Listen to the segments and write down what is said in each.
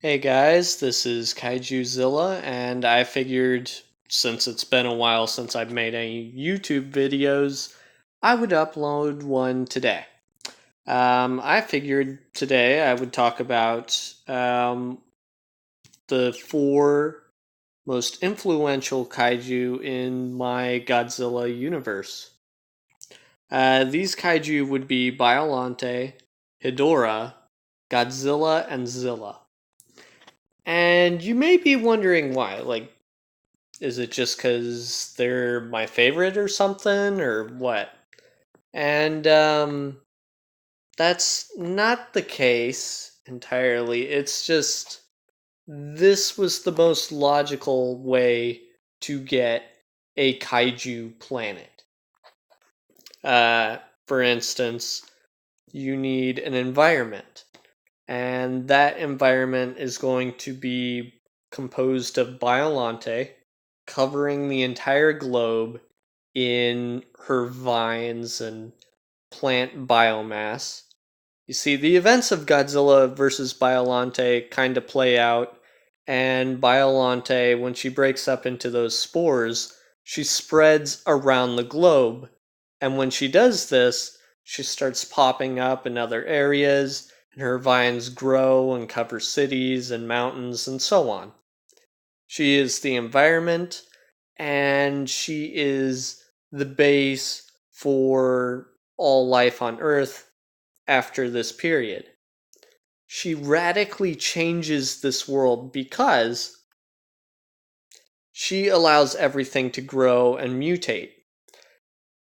Hey guys, this is Kaiju and I figured since it's been a while since I've made any YouTube videos, I would upload one today. I figured today I would talk about the four most influential kaiju in my Godzilla universe. These kaiju would be Biollante, Hedorah, Godzilla, and Zilla. And you may be wondering why. Is it just because they're my favorite or something, or what? And that's not the case entirely. It's just this was the most logical way to get a kaiju planet. Uh, for instance, you need an environment, and that environment is going to be composed of Biollante, covering the entire globe in her vines and plant biomass. You see, the events of Godzilla versus Biollante kind of play out, and Biollante, when she breaks up into those spores, she spreads around the globe. And when she does this, she starts popping up in other areas, and her vines grow and cover cities and mountains and so on. She is the environment, and she is the base for all life on Earth after this period. She radically changes this world because she allows everything to grow and mutate.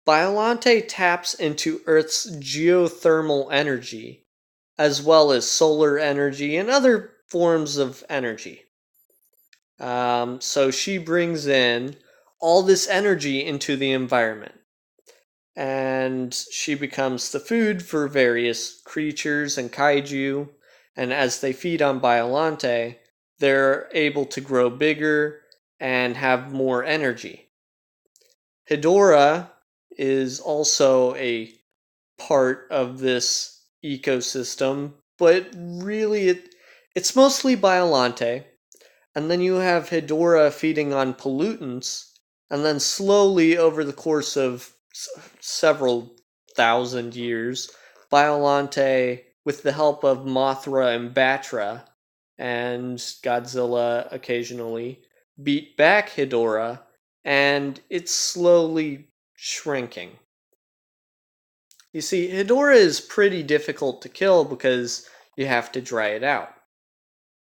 Biollante taps into Earth's geothermal energy, as well as solar energy and other forms of energy. So she brings in all this energy into the environment. And she becomes the food for various creatures and kaiju. And as they feed on Biollante, they're able to grow bigger and have more energy. Hedorah is also a part of this ecosystem, but really it's mostly Biollante. And then you have Hedorah feeding on pollutants, and then slowly over the course of several thousand years, Biollante, with the help of Mothra and Batra, and Godzilla occasionally, beat back Hedorah, and it's slowly shrinking. You see, Hedorah is pretty difficult to kill because you have to dry it out.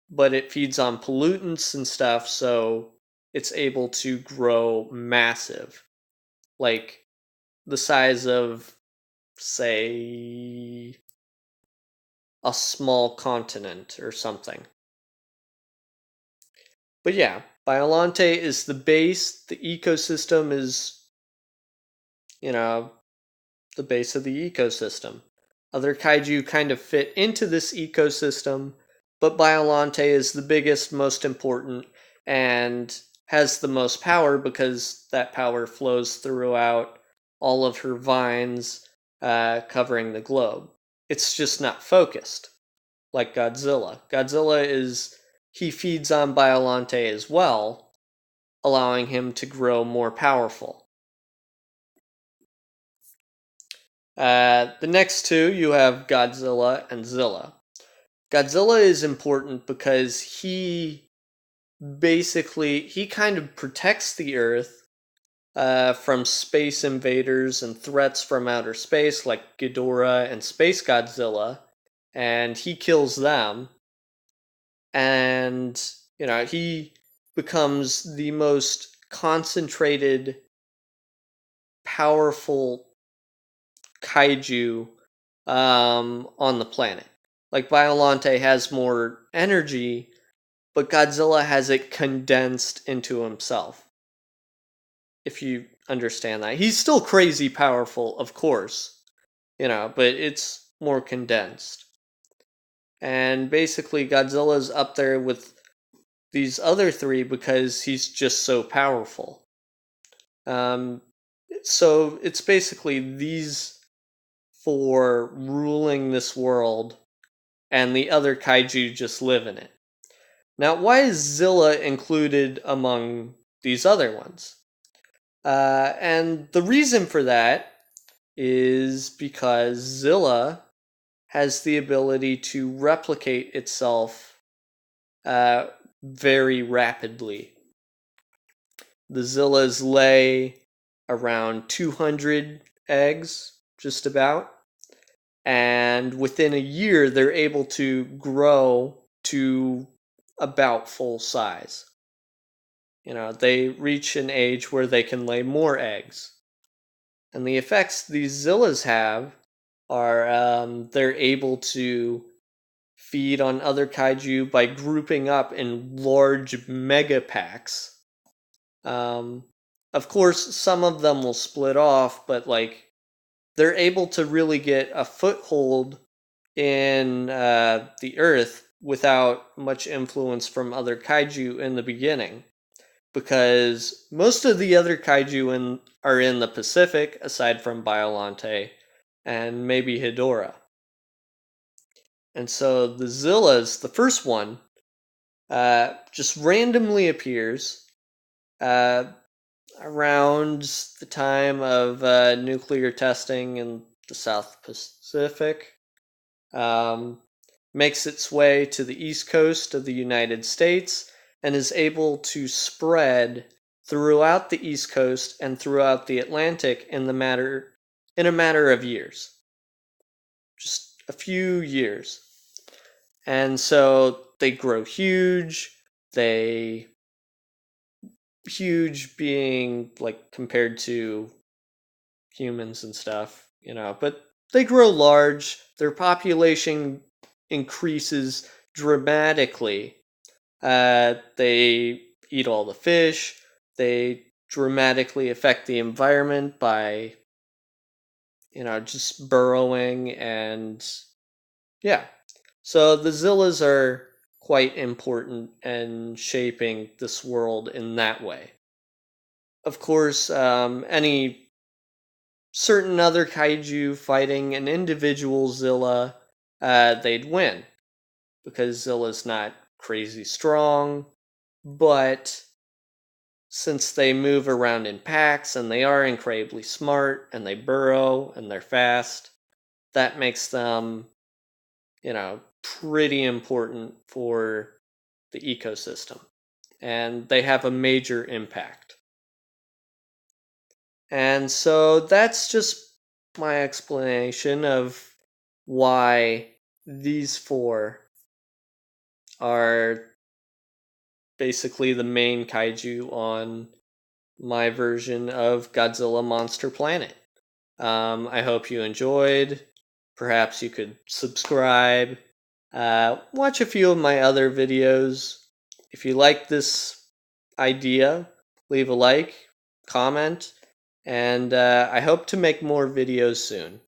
But it feeds on pollutants and stuff, so it's able to grow massive. Like the size of, say, a small continent or something. But yeah, Biollante is the base. The ecosystem is, you know, the base of the ecosystem. Other kaiju kind of fit into this ecosystem, but Biollante is the biggest, most important, and has the most power because that power flows throughout all of her vines covering the globe. It's just not focused like Godzilla. He feeds on Biollante as well, allowing him to grow more powerful. The next two, you have Godzilla and Zilla. Godzilla is important because he kind of protects the Earth from space invaders and threats from outer space like Ghidorah and Space Godzilla, and he kills them. And he becomes the most concentrated, powerful kaiju on the planet. Like Biollante has more energy, but Godzilla has it condensed into himself. If you understand that. He's still crazy powerful, of course, but it's more condensed. And basically, Godzilla's up there with these other three because he's just so powerful. So it's basically these four ruling this world, and the other kaiju just live in it. Now, why is Zilla included among these other ones? And the reason for that is because Zilla has the ability to replicate itself very rapidly. The Zillas lay around 200 eggs, just about. And within a year, they're able to grow to about full size. They reach an age where they can lay more eggs. And the effects these Zillas have are they're able to feed on other kaiju by grouping up in large mega packs. Of course, some of them will split off, but they're able to really get a foothold in the earth without much influence from other kaiju in the beginning, because most of the other kaiju are in the Pacific, aside from Biollante and maybe Hedorah. And so the Zillas, the first one, just randomly appears around the time of nuclear testing in the South Pacific. Makes its way to the east coast of the United States and is able to spread throughout the east coast and throughout the Atlantic in a matter of years. Just a few years. And so they grow huge. Huge being compared to humans and stuff, but they grow large. Their population increases dramatically. They eat all the fish. They dramatically affect the environment by, just burrowing and yeah. So the Zillas are quite important in shaping this world in that way. Of course, any certain other kaiju fighting an individual Zilla, they'd win because Zilla's not crazy strong, but since they move around in packs and they are incredibly smart and they burrow and they're fast, that makes them, pretty important for the ecosystem. And they have a major impact. And so that's just my explanation of why these four are basically the main kaiju on my version of Godzilla Monster Planet. I hope you enjoyed. Perhaps you could subscribe. Watch a few of my other videos. If you like this idea, leave a like, comment, and I hope to make more videos soon.